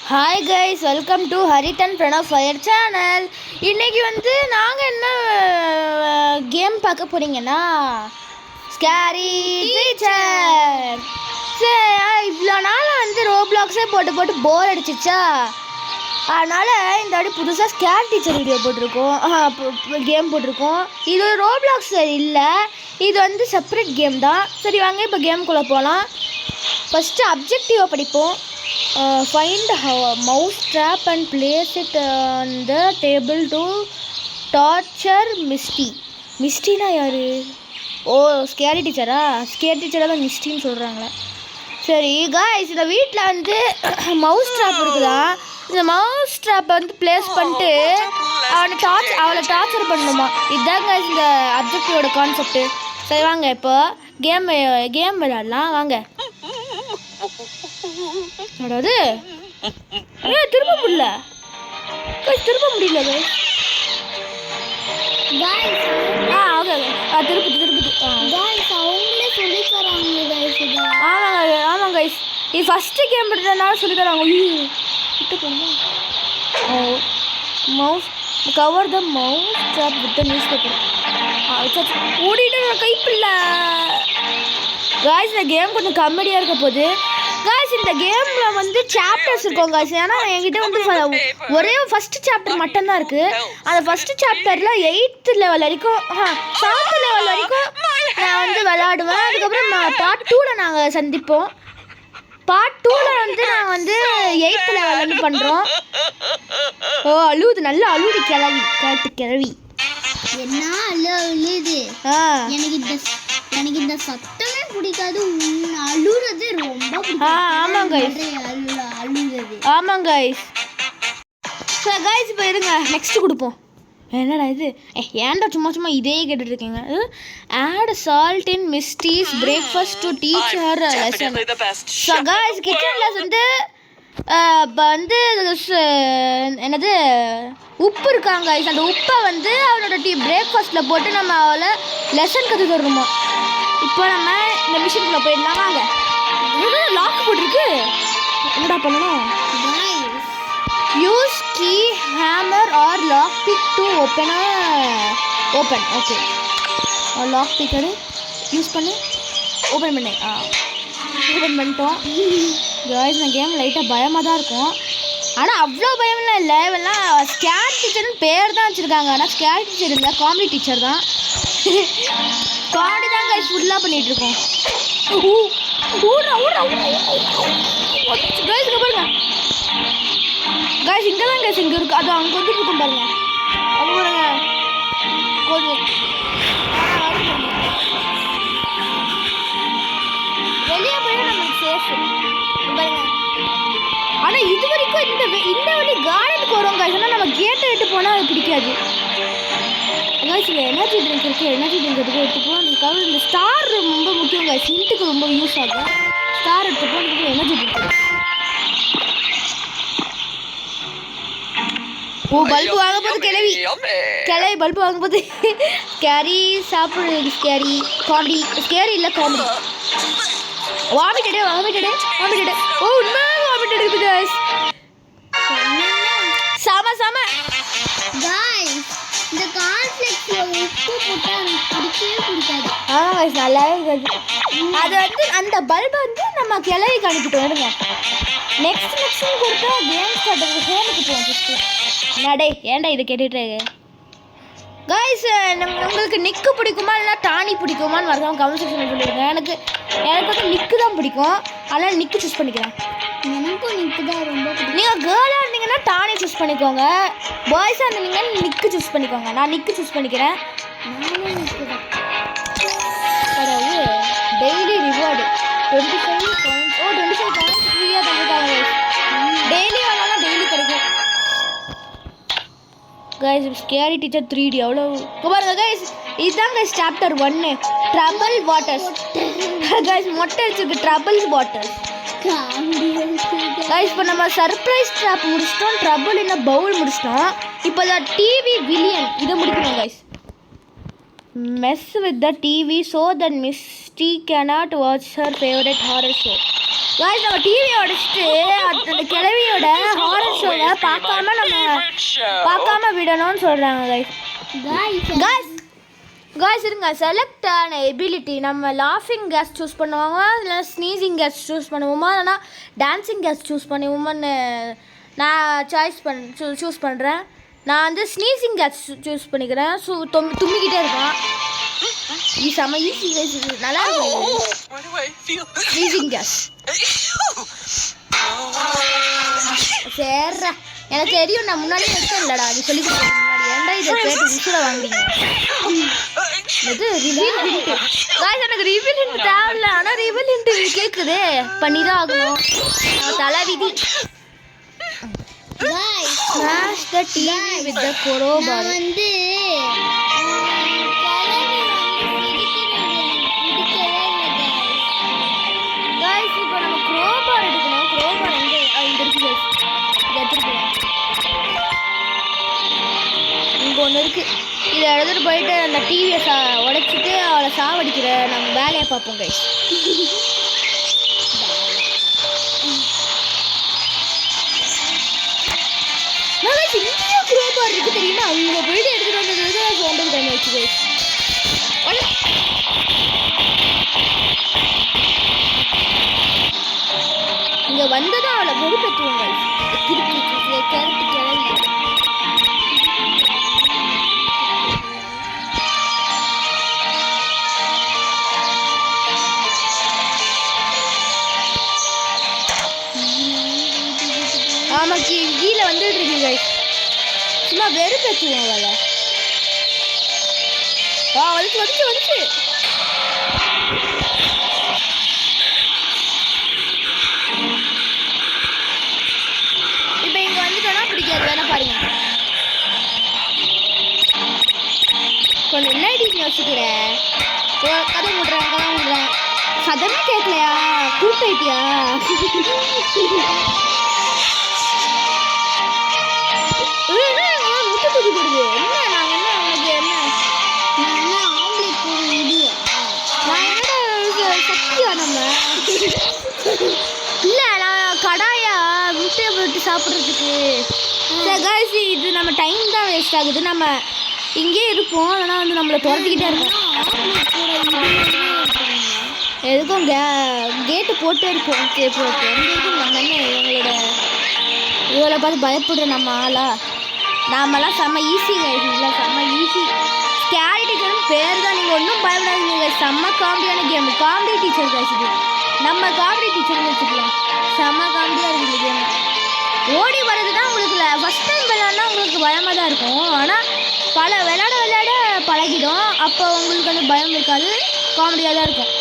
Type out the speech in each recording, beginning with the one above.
Hi guys, welcome to Haritan Pranav fire channel. இன்றைக்கி நாங்கள் என்ன கேம் பார்க்க போகிறீங்கன்னா ஸ்கேரி டீச்சர். சரி, இவ்வளோ நாள் ரோப்ளாக்ஸே போட்டு போர் அடிச்சிச்சா, அதனால் இந்த வாட்டி புதுசாக ஸ்கேர் டீச்சர் வீடியோ போட்டிருக்கோம், கேம் போட்டிருக்கோம். இது ரோப்ளாக்ஸ் இல்லை, இது செப்பரேட் கேம் தான். சரி வாங்க இப்போ கேமுக்குள்ளே போகலாம். ஃபஸ்ட்டு அப்ஜெக்டிவை படிப்போம். Find a mouse trap and place it on the table to torture Misty. மிஸ்டினா யாரு? ஓ, ஸ்கேரி டீச்சரா? ஸ்கேரி டீச்சராக தான் மிஸ்டின்னு சொல்கிறாங்களே. சரி காய்ஸ், இந்த வீட்டில் மவுஸ் ட்ராப் இருக்குதா, இந்த மவுஸ் ட்ராப்பை பிளேஸ் பண்ணிட்டு அவளை டார்ச்சர் பண்ணணுமா. இதுதான் காய்ஸ் இந்த அப்ஜெக்டிவோட கான்செப்ட்டு. சரி வாங்க இப்போ கேம் விளையாடலாம் வாங்க. அதாவது திரும்ப முடியல ஆமாம் கைஸ், இது ஃபஸ்ட்டு கேம் எடுத்ததுனால சொல்லி தராங்க. Mouse cover the mouse drop with news paper. ஓடிட்டு கைப்பில்லை காய்ஸ். இந்த கேம் கொஞ்சம் காமெடியாக இருக்க போகுது காய்ஸ். இந்த கேமில் சாப்டர்ஸ் இருக்கும் காய்ஸ். ஏன்னா என்கிட்ட ஒரே ஃபஸ்ட்டு சாப்டர் மட்டும்தான் இருக்குது. அந்த ஃபஸ்ட்டு சாப்டரில் 8th லெவல் வரைக்கும் 7th லெவல் வரைக்கும் நான் விளையாடுவேன். அதுக்கப்புறம் பார்ட் 2ல் நாங்கள் சந்திப்போம். பார்ட் 2ல் நான் 8th லெவல் பண்ணுறோம். ஓ, அழுவுது, நல்லா அழுவுது கிளவி. என்ன அழுவுது? எனக்கு இந்த சத்தமே பிடிக்காது. அழுறது ரொம்ப பிடிக்கும். ஆமாம் கைஸ், ஆமாம் கைஸ். சரி கைஸ், இப்போ இருங்க நெக்ஸ்ட் கொடுப்போம். என்னடா இது? ஏன்டா சும்மா இதே கேட்டுட்டு இருக்கீங்க? Add salt in Misty's breakfast to teach her lesson. So guys, கிச்சனில் என்னது உப்பு இருக்காங்க. அந்த உப்பை அவளோட பிரேக்ஃபாஸ்ட்டில் போட்டு நம்ம அவளை லெசன் கற்று தரணுமா. இப்போ நம்ம இந்த மிஷினுக்குள்ளே போயிடலாம் வாங்க. லாக் போட்டிருக்கு, என்னடா பண்ணணும்? Use key hammer or lock pick to open. Okay, lock picker use பண்ணி ஓப்பன் பண்ணேன். ஓப்பன் பண்ணிட்டோம் காய்ஸ். இந்த கேம் லைட்டாக பயமாக தான் இருக்கும், ஆனால் அவ்வளோ பயம்லாம் இல்லை. இவெல்லாம் ஸ்கேர் டீச்சர்னு பேர் தான் வச்சுருக்காங்க, ஆனால் ஸ்கேர் டீச்சர் இல்லை, காமெடி டீச்சர் தான். காமெடி தான் காய்ஸ் ஃபுல்லாக பண்ணிகிட்ருக்கோம். காய்ஸ் இங்கே பாருங்க காய்ஸ், இங்கே தான் காய்ஸ் இங்கே இருக்குது. அது அங்கே இருக்கும் பாருங்க. அது பாருங்க கொஞ்சம் வெளியே போய் நம்மளுக்கு சேஃப் பாருங்க. ஆனால் இது வரைக்கும் இந்த வழி கார்டனுக்கு வரும் காய்ஸ். ஆனால் நம்ம கேட்டை விட்டு போனால் அது பிடிக்காது காய்ஸ். இல்லை எனர்ஜி ட்ரிங்க் இருக்குது, எனர்ஜி ட்ரிங்க் எடுத்துப்போம். அதுக்காக இந்த ஸ்டார் ரொம்ப முக்கியம் காய்ஸ், ஹிண்ட்டுக்கு ரொம்ப யூஸ் ஆகும். ஸ்டார் எடுத்துப்போம், அதுக்கு எனர்ஜி ட்ரிங்க். ஓ, பல்பு வாங்க போது கிளவி பல்பு வாங்க போது ஸ்கேரி சாப்பிடுறது. ஸ்கேரி இல்லை காமெடி. வாமிட்டடு. ஓ, உண்மை வாமிட் எடுக்குது காய்ஸ். சாம गाइस, இந்த கார்ன்ஃப்ளேக்ஸ்ல உப்பு போட்டா எனக்கு பிடிக்கவே பிடிக்காது. காய்ஸ், நல்லாவே இருக்காது. அது அந்த பல்பை நம்ம கிளவிக்கு அனுப்பிட்டு வருங்க. நெக்ஸ்ட் கொடுத்தா கேம் ஸ்டார்ட் ஆகுது. ஹோமுக்கு போவோம் ஃபஸ்ட்டு. நடே, ஏன்டா இதை கேட்டுட்டு காய்ஸ்? உங்களுக்கு நிக்கு பிடிக்குமா இல்லைனா டானி பிடிக்குமான்னு மறக்காம கமெண்ட் செக்ஷனில் சொல்லிடுங்க. எனக்கு நிக்கு தான் பிடிக்கும், அதனால் நிக்கு சூஸ் பண்ணிக்கிறேன். எனக்கும் நிக்கு தான் ரொம்ப பிடிக்கும். நீங்கள் கேர்ளாக இருந்தீங்கன்னா டானி சூஸ் பண்ணிக்கோங்க, பாய்ஸாக இருந்தீங்கன்னா நிக்கு சூஸ் பண்ணிக்கோங்க. நான் நிக்கு சூஸ் பண்ணிக்கிறேன். நானும் நிக்கு தான். அதாவது டெய்லி ரிவார்டு 25 coins. 25 coins ஃப்ரீயாக தந்துட்டாங்க டெய்லி வேணாலும் டெய்லி கிடைக்கும் गाइस. ஸ்கேரி டீச்சர் 3D எவ்வளோ பாருங்க गाइस. இதுதான் guys chapter 1 trouble waters. Guys மொட்டை வச்சிருக்கு ட்ரபிள் வாட்டர்ஸ். गाइस இப்போ நம்ம சர்ப்ரைஸ் ட்ராப் முடிச்சிட்டோம், ட்ரபிள் இன் பவுல் முடிச்சிட்டோம். இப்போ தான் டிவி வில்லியன் இதை முடிக்கணும் guys. Mess with the TV so that Misty cannot watch her favorite horror show. Guys நம்ம டிவியை உடைச்சிட்டு அந்த கிழவியோட அதனால பார்க்காம விடணும்னு சொல்கிறாங்க guys இருங்க. செலக்ட் ஆன எபிலிட்டி நம்ம லாஃபிங் கேஸ் சூஸ் பண்ணுவாங்க, இல்லைனா ஸ்னீசிங் கேஸ் சூஸ் பண்ணுவோமா, இல்லைனா டான்ஸிங் கேஸ் சூஸ் பண்ணுவோமான்னு நான் சூஸ் பண்ணுறேன். நான் வந்து ஸ்னீசிங் கேஸ் சூஸ் பண்ணிக்கிறேன். தும்மிக்கிட்டே இருக்கான். செம்ம ஈஸி கேஸ், இது நல்லா இருக்கும். ஸ்னீசிங் கேஸ் சேர்றா, எனக்கு தெரியும். நான் முன்னாடியே வச்சேன் இல்லடா, நீ சொல்லி கொடுத்தேன் முன்னாடி. ஏன்டா இதை கேட்டு உசுரை வாங்குறீங்க? இது ரிவீல் ஹிண்ட் गाइस, எனக்கு ரிவீல் ஹிண்ட் தேவையில்ல. ஆனால் ரிவீல் ஹிண்ட் கேட்குதே, பண்ணி தான் ஆகணும். தலைவிதி. Smash the TV with the crowbar. வந்து guys, இப்போ நம்ம crowbar எடுக்கணும். crowbar எங்க இருக்கு guys? இதை எடுத்துட்டு இங்கே ஒன்று இருக்கு. இதை எடுத்துட்டு போயிட்டு அந்த டிவியை உடைச்சிட்டு அவளை சாவடிக்கிற நம்ம வேலையை பார்ப்போம் guys. இங்கேயும் crowbar இருக்கு தெரியுமா? அவங்க போயிட்டு எடுத்துட்டு வந்தது ஒன்பது டைம் வச்சு guys. இங்க வந்ததும் அவளை வெறுப்பேற்றுவோம் guys. கேரட்டு கிளவி ஆமாம் கீழே வந்துட்டு இருக்கு guys. சும்மா வெறுப்பேற்றுவோம் அவளை. வந்துச்சு இப்போ இங்கே வந்துட்டோன்னா பிடிக்காது. வேணா பாருங்க. கொஞ்சம் என்னடி நீ வச்சுக்கிறேன். கதை விடுறேன். சதமே கேட்கலையா? கூப்பிட்டியா? முட்டை தூக்கி போடுது. என்ன நாங்கள் என்ன உங்களுக்கு என்ன ஆம்லேட் போடுற இதுவா? நான் என்னோட சக்தியா நம்ம இல்லை, நான் கடாயா முட்டையை போட்டு சாப்பிட்றதுக்கு. சரி guys, இது நம்ம டைம் தான் வேஸ்ட் ஆகுது. நம்ம இங்கேயே இருப்போம், ஆனால் வந்து நம்மளை துரத்திக்கிட்டே இருக்கோம். எதுக்கும் கேட்டு போட்டே இருப்போம். எங்கேயும் நம்ம என்ன இவளை பார்த்து பயப்படுற நம்ம ஆளா? நாமெல்லாம் செம்ம ஈஸி கைஸ். இல்லை செம்ம ஈஸி. ஸ்கேரி டீச்சர்னு பேர் தான். நீங்கள் ஒன்றும் பயப்படாதீங்க. செம்ம காமெடியான கேம். Comedy teacher guys. இது நம்ம காமெடி டீச்சர்னு வச்சுக்கலாம். செம்ம காமெடியாக இருக்குது இந்த கேம். ஓடி வர்றது தான் உங்களுக்கு ஃபஸ்ட் டைம் விளையாடினா உங்களுக்கு பயமாக தான் இருக்கும். ஆனால் விளையாட பழகிடும். அப்போ உங்களுக்கு வந்து பயம் இருக்காது, காமெடியாக தான் இருக்கும்.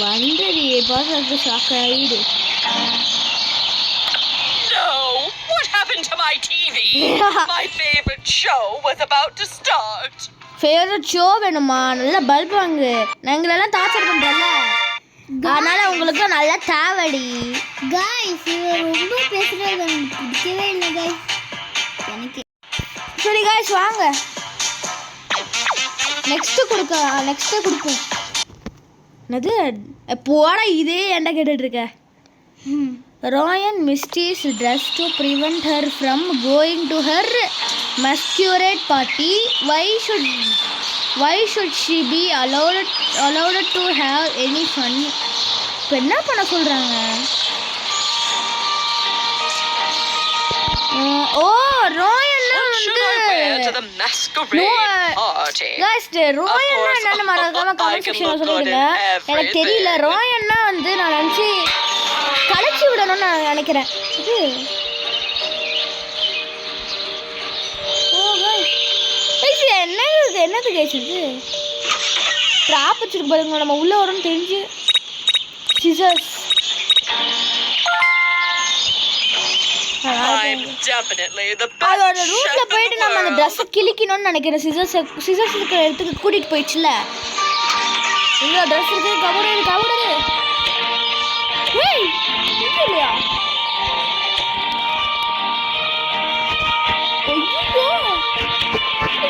வந்தது பார்த்து ஷாக் ஆகிடு. My TV. My favorite show was about to start. Favourite show வேணுமா? நல்ல பல்ப் வாங்கு. நாங்களெல்லாம் டார்ச்சர் பண்ணுறோம்ல, அதனால உங்களுக்கு நல்லா தேவடி. गाइस, இவ ரொம்ப பேசுறது எனக்கு பிடிக்கவே இல்லை गाइस. எனக்கு சரி गाइस வாங்க. நெக்ஸ்ட் கொடுப்போம். என்னது போடா, இதே ஏன்டா கேட்டுட்டு இருக்க? Ryan Misty's dress to prevent her from going to her masquerade party. Why should she be allowed to have any fun? இப்போ என்ன பண்ண சொல்கிறாங்க? ரோயன்னா வந்து ரோயன்னா என்னன்னு மறக்காம கமெண்ட் செக்ஷனில் சொல்லிடுங்க. எனக்கு தெரியல. ரோயன்னா வந்து நான் நினச்சி கலைச்சி விடணும்னு நான் நினைக்கிறேன். இது என்னது கேஸ்? இது ட்ராப் வச்சிருக்கு பாருங்க. நம்ம உள்ளே வரும்னு தெரிஞ்சு சிசர்ஸ். அதோட ரூட்ல போயிட்டு நம்ம அந்த ட்ரெஸ்ஸை கிழிக்கணும்னு நினைக்கிறேன். சிசர்ஸ் இருக்கிற இடத்துக்கு கூட்டிகிட்டு போயிடுச்சுல. இங்கே ட்ரெஸ் இருக்கு. கபடு இல்லையா?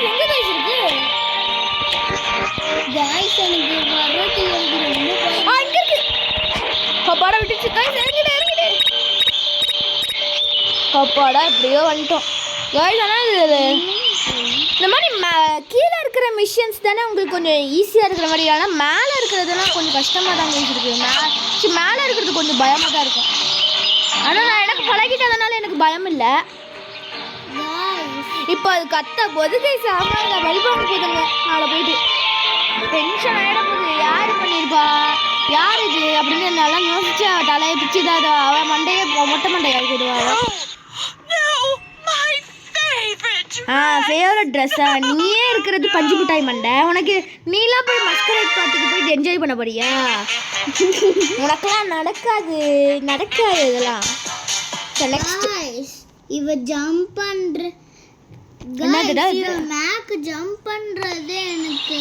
எங்க கைஸ் இருக்கு? गाइस, எனக்கு வரட்டி எனக்கு ரொம்ப இங்க இருக்கு. படம் விட்டு வந்துச்சு கைஸ் இறங்கிடு அப்பாடா எப்படியோ வந்துட்டோம் கைஸ். ஆனால் இந்த மாதிரி கீழே இருக்கிற மிஷின்ஸ் தானே உங்களுக்கு கொஞ்சம் ஈஸியாக இருக்கிற மாதிரி. ஆனால் மேலே இருக்கிறதெல்லாம் கொஞ்சம் கஷ்டமாக தான் இருக்குது. மேலே இருக்கிறது கொஞ்சம் பயமாக தான் இருக்கும். ஆனால் நான் எனக்கு பழகிட்டதுனால எனக்கு பயம் இல்லை. இப்போ அது கத்த போது கைஸ் ஆமாங்க வழிபாங்க போதுங்க. நாளை போயிட்டு டென்ஷன் ஆகிட போகுது. யார் பண்ணியிருப்பா யார் இது அப்படின்னு நல்லா யோசிச்சு தலையை பிச்சு தான் அவன் மண்டையே மொட்டை மண்டை ஆகிடுவாங்க. ஃபேவரட் ட்ரெஸ்ஸா நீயே இருக்கிறது பஞ்சு மிட்டாய் மண்டை. உனக்கு நீலாம் போய் மஸ்கரேட் பார்ட்டிக்கு போயிட்டு என்ஜாய் பண்ண போறியா? உனக்கெல்லாம் நடக்காது இதெல்லாம். இவ ஜம்ப் பண்ற மேக் ஜம்ப் பண்றது எனக்கு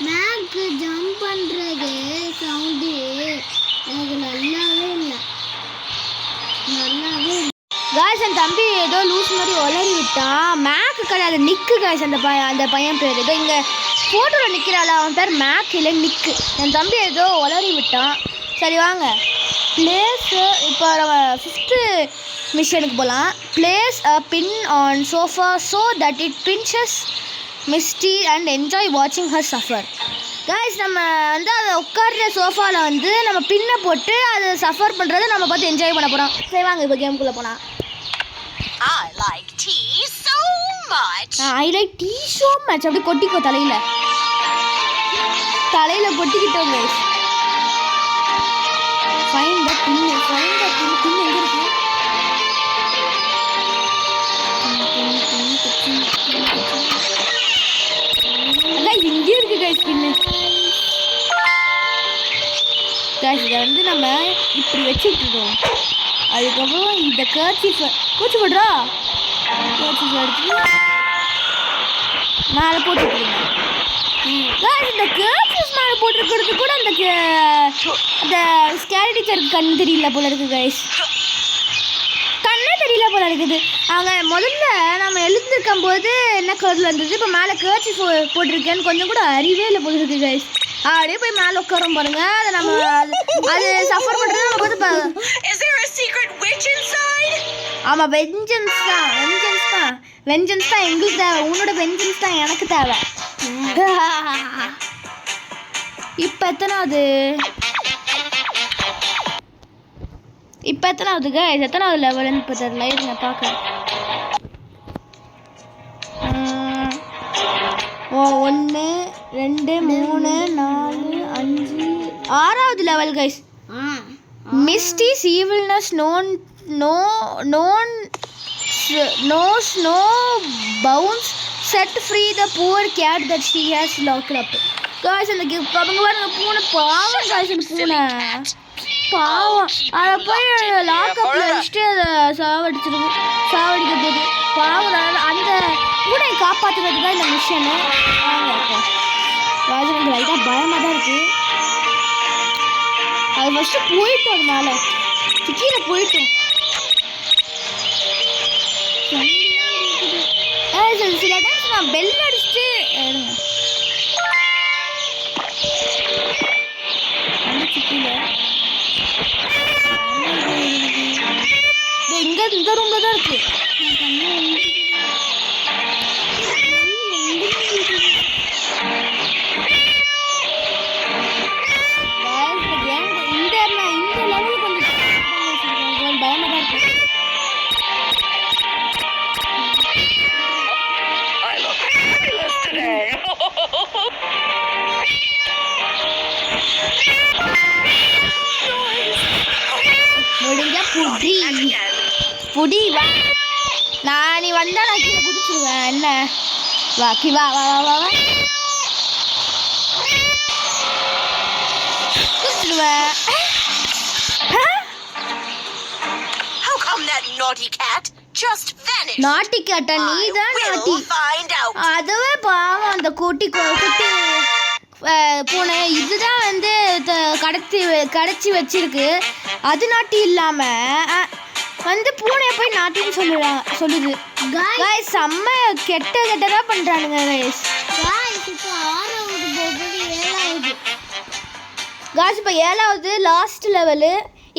மேக் ஜம்ப் பண்றது சவுண்டு எனக்கு நல்லாவே இல்லை. காய்ஸ் என் தம்பி ஏதோ லூஸ் மாதிரி உளறி விட்டான். மேக்கு கிடையாது நிக்கு காய்ஸ். அந்த பையன் பேர் ஏதோ இங்கே ஃபோட்டோவில் நிற்கிறாள். அவன் பேர் மேக் இல்லை நிக்கு. என் தம்பி ஏதோ உளறி விட்டான். சரி வாங்க பிளேஸு இப்போ நம்ம 5th மிஷனுக்கு போகலாம். Place a pin on sofa so that it pinches Misty and enjoy வாட்சிங் ஹர் சஃபர். காய்ஸ் நம்ம வந்து அதை உட்கார்ற சோஃபாவில் வந்து நம்ம பின்னை போட்டு அதை சஃபர் பண்ணுறதை நம்ம பார்த்து என்ஜாய் பண்ண போகிறோம். சரி வாங்க இப்போ கேமுக்குள்ளே போனால். I like tea so much. I like tea so much. அப்படி கொட்டிக்கோ தலையில் கொட்டிக்கிட்டோம் கைஸ். ஃபைண்ட் த பின் எங்கே இருக்கு? இங்கே இருக்கு கைஸ் பின்னு. கைஸ் இதை வந்து நம்ம இப்படி வச்சுக்கிட்டோம். அதுக்கப்புறம் இந்த கர்ச்சீஃப் போடுறா கர்ச்சீஃப் எடுத்து மேலே போட்டுருக்கீங்க. இந்த கர்ச்சீஃப் மேலே போட்டுருக்கிறது கூட அந்த ஸ்கேரி டீச்சருக்கு கண்ணு தெரியல போல இருக்குது கைஸ். கண்ணே தெரியல போல இருக்குது. அவங்க முதல்ல நம்ம எழுந்திருக்கும் போது என்ன கலரில் இருந்தது, இப்போ மேலே கர்ச்சீஃப் போட்டிருக்கேன்னு கொஞ்சம் கூட அறிவே இல்லை போல இருக்குது கைஸ். அப்படியே போய் மேலே உட்காரோம் பாருங்க. அதை நம்ம அது சஃபர் பண்ணுறது நமக்கு வந்து ஆமாம் வெஞ்சன்ஸ் தான் எங்களுக்கு தேவை. உன்னோட வெஞ்சன்ஸ் தான் எனக்கு தேவை. இப்போ எத்தனாவது கைஸ்? எத்தனாவது லெவல்னு இப்போ தெரியல. இருங்க பார்க்க. 1 2 3 4 5 6வது level guys. Misty's evilness knows no bounds set free the poor cat that she has locked up. Guys அந்த அவங்க பாருங்க பூனை பாவம் guys. அந்த பூனை பாவம் அதை போய் லாக்அப்ல வச்சுட்டு அதை சாவடிக்க போகுது பாவம். அந்த பூனை காப்பாற்றுறது தான் இந்த மிஷனு. ராஜனுக்கு லைட்டாக பயமாக தான் இருக்குது. அது ஃபஸ்ட்டு போயிட்டோம். அதனால கீழே போயிட்டோம். சில டைம்ஸ் நான் பெல் அடிச்சுட்டு இங்கே இந்த ரூமில் தான் இருக்கு. இந்த லெவலுக்கு கொஞ்சம் பயமாக தான் இருக்கு. முடிஞ்சா புடி வா. நீ வந்தா நான் கீழே குதிச்சிருவேன். என்ன வா வா வா வா வா குதிச்சிருவேன். How come that naughty cat just vanished? நாட்டி கேட்டா நீதான் நாட்டி. அதுவே பாவம் அந்த குட்டி பூனை இதுதான் வந்து கடைச்சி வச்சிருக்கு. அது நாட்டி இல்லாம வந்து பூனையை போய் நாட்டின்னு சொல்லுது. காய்ஸ் செம்ம கெட்டதா பண்றானுங்க காய்ஸ். காய்ஸ் இப்போ 7வது லாஸ்ட் லெவலு.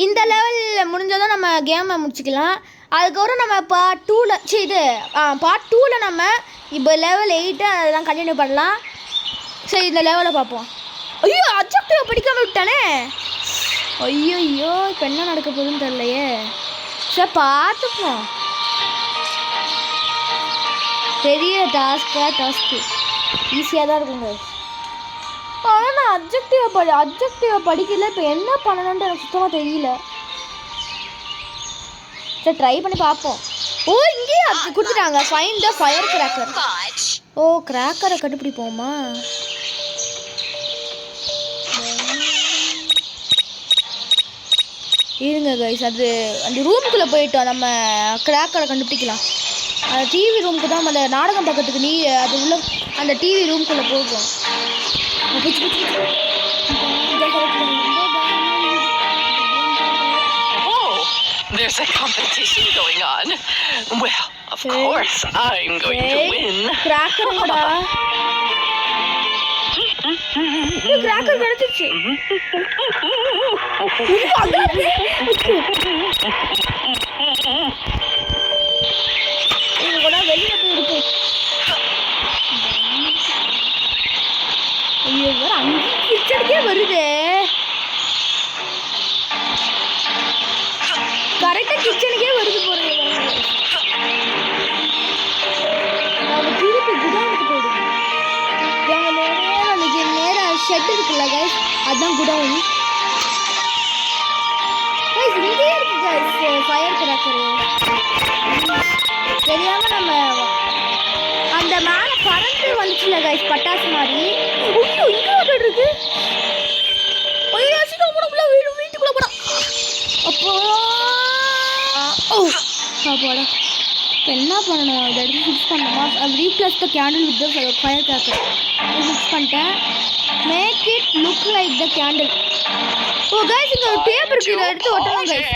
இந்த லெவல் முடிஞ்சதும் நம்ம கேமை முடிச்சுக்கலாம். அதுக்கப்புறம் நம்ம பார்ட் 2ல் நம்ம இப்போ லெவல் 8 அதெல்லாம் கண்டினியூ பண்ணலாம். சரி, இந்த லெவலை பார்ப்போம். ஐயோ, அப்ஜெக்டிவ் படிக்காமல் விட்டானே. ஐயோ, இப்போ என்ன நடக்க போகுதுன்னு தெரியலையே. சரி, பார்த்துப்போம். பெரிய டாஸ்க்கு ஈஸியாக தான் இருக்குங்க. ஆனால் நான் அப்ஜெக்டிவை படிக்கல. இப்போ என்ன பண்ணணுன்ட்டு எனக்கு சுத்தமாக தெரியல. சரி, ட்ரை பண்ணி பார்ப்போம். ஓ, இங்கேயே அது கொடுத்துட்டாங்க. Find the fire cracker. ஓ, கிராக்கரை கண்டுபிடிப்போமா? இருங்க கைஸ், அது அந்த ரூமுக்குள்ளே போயிட்டோம். நம்ம கிராக்கரை கண்டுபிடிக்கலாம். அந்த டிவி ரூமுக்கு தான், அந்த நாடகம் பக்கத்துக்கு அது உள்ள அந்த டிவி ரூமுக்குள்ளே போகும். There's a competition going on. Well, of course I'm going to win. கிராக்கர்டா. கிராக்கர் கிடைச்சிச்சு. இது கூட வெளியில போய் இருக்கு. ஐயோ, வேற அங்கே கிச்சனுக்கே வருது. கரெக்டாக கிச்சனுக்கே வருது போறது. நம்ம திருப்பி குடவுனுக்கு போயிடுவோம். நேராக ஷெட் இருக்குல்ல கைஸ், அதுதான் குடவுன். கைஸ், இங்கேயே இருக்கு கைஸ் ஃபயர் கிராக்கரு. தெரியாமல் நம்ம அந்த மேலே பறந்து வந்துச்சுல கைஸ், பட்டாசு மாதிரி. ஐயோ, இங்கே ஒன்று இருக்கு. ஐயோ, வீட்டுக்குள்ளே போடா. அப்போ போடா. இப்போ என்ன பண்ணணும்? இதை எடுத்து ஃபிக்ஸ் பண்ணணுமா? Replace the candle with the fire cracker. Fix பண்ணிட்டேன். Make it look like the candle. Oh guys, இங்கே ஒரு டேப் இருக்கு. இதை எடுத்து ஒட்டணும் கைஸ்.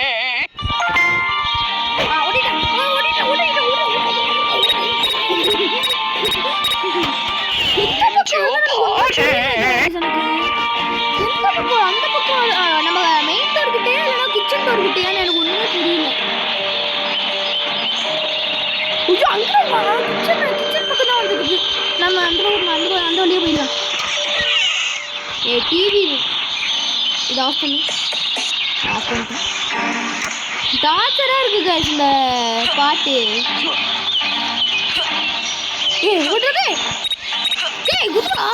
அந்த பக்கம் நம்ம மெயின் டோர் கிட்டே இல்லைன்னா கிச்சன் டோர் கிட்டேன்னு எனக்கு ஒன்றுமே புரியல. ஐயோ, அங்கே கிச்சன் பக்கம் தான் வந்துருக்கு. நம்ம அந்த வழியே போயிடலாம். டிவி இது ஆஃப் பண்ணிட்டேன். டார்ச்சராக இருக்குது கைஸ் இந்த பாட்டு. விட்டுறே. குதுரா.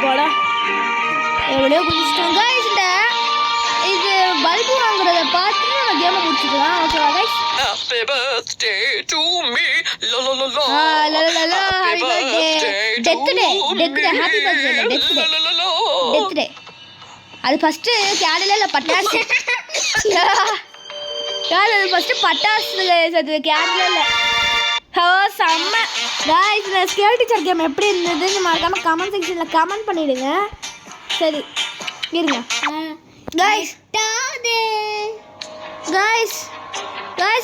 போடா. எவ்வளோ குதிச்சிட்டோம் கைஸ். இது பல்பு வாங்குறத பார்த்து நம்ம கேமை முடிச்சுக்கலாம். ஓகேவா guys? Happy birthday to me. La la la la. Happy birthday. Death day. Happy birthday. Death day. அது ஃபர்ஸ்ட் கேண்டில் இல்லை பட்டாசு. அது ஃபர்ஸ்ட் பட்டாசு அது கேண்டில் இல்லை. ஓ, செம்ம கைஸ். இந்த ஸ்கேல் டீச்சர் கேம் எப்படி இருந்ததுன்னு மறக்காம கமெண்ட் செக்ஷனில் கமெண்ட் பண்ணிடுங்க. சரி, இருங்க கைஸ்.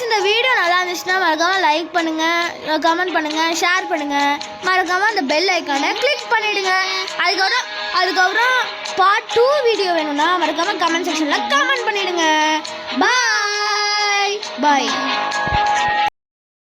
இந்த வீடியோ நல்லா இருந்துச்சுன்னா மறக்காமல் லைக் பண்ணுங்கள், கமெண்ட் பண்ணுங்கள், ஷேர் பண்ணுங்கள். மறக்காமல் அந்த பெல் ஐக்கானை கிளிக் பண்ணிவிடுங்க. அதுக்கப்புறம் பார்ட் 2 வீடியோ வேணும்னா மறக்காமல் கமெண்ட் செக்ஷனில் கமெண்ட் பண்ணிவிடுங்க. பாய்.